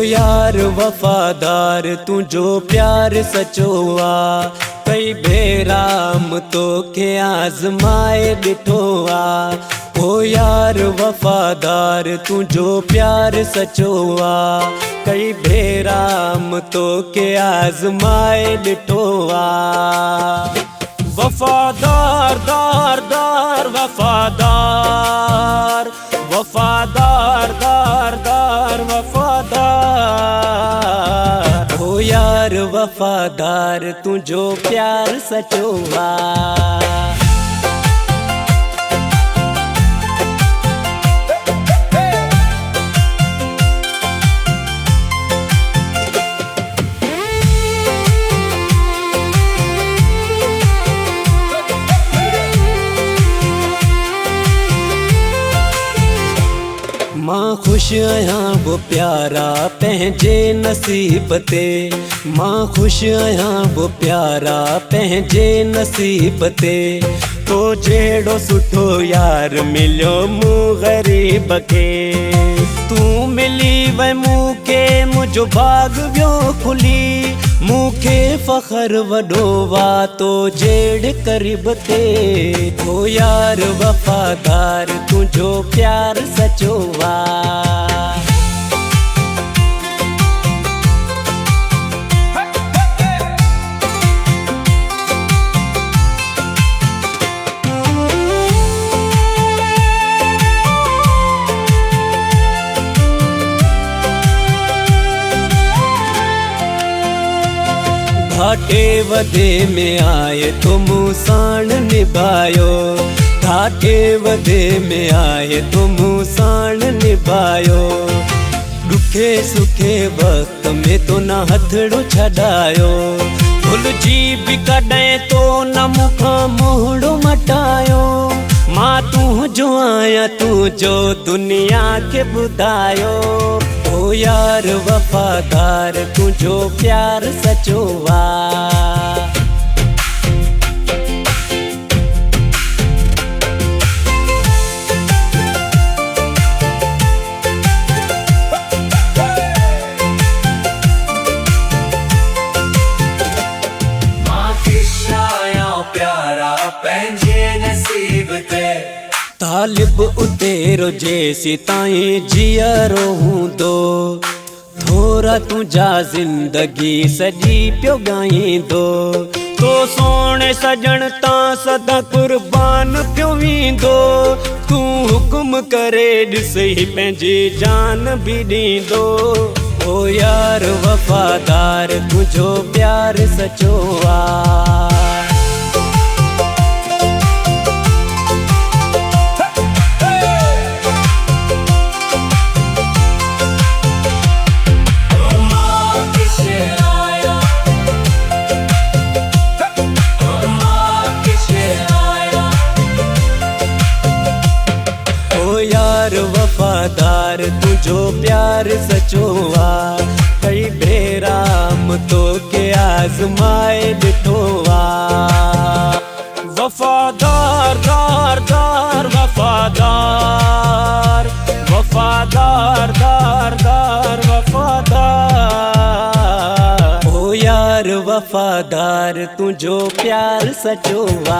यार वफादार तुझो प्यार सचोआ कई भेराम तो के आजमाए डिठोआ। ओ यार वफादार तुझो प्यार सचोआ कई भेराम तो के आजमाए डिठोआ। वफादार दार दार वफादार वफादार दार दार वफादार। ओ यार वफादार तुझो प्यार सचोआ। मां खुश आयां वो प्यारा पंहिंजे नसीब ते। मां खुश आयां वो प्यारा पंहिंजे नसीब ते। तो जेड़ो सुठो यार मिलियो मूं ग़रीब खे। तू मिली वे मूंखे मुंहिंजो बाग वियो खुली। मूंखे फ़ख्र वॾो वा तो जेड़ क़रीब ते। ओ यार वफादार तुझो प्यार सचो वा। घाटे वधे में आए तो मूं साण निभायो। घाटे वधे में आए तो मूं साण निभायो। दुखे सुखे वक्त में तो न हथड़ो छॾायो। भुलिजी भी कॾहिं तो न मूंखां मुंहड़ो मटायो। मां तुंहिंजो आहियां तुंहिंजो दुनिया खे ॿुधायो। ओ यार वफादार तुझो प्यार सचो वा। मां ख़ुश आयां प्यारा पंहिंजे नसीब ते। तालिब उतेरो जेसी ताईं जीअरो हूंदो। थोरा तुंहिंजा ज़िंदगी सॼी पियो ॻाईंदो। तो सोणे सजण तां सदा कुर्बान पियो वेंदो। तूं हुकुम करे ॾिसई पंहिंजी जान बि ॾींदो। ओ यार वफादार तुझो प्यार सचो आ। वफादार तुझो प्यार सचो आ कई भेराम तो के आजमाए डिठो आ। वफादार दार दार वफादार वफादार दार दार वफादार। ओ यार वफादार तुझो प्यार सचो आ।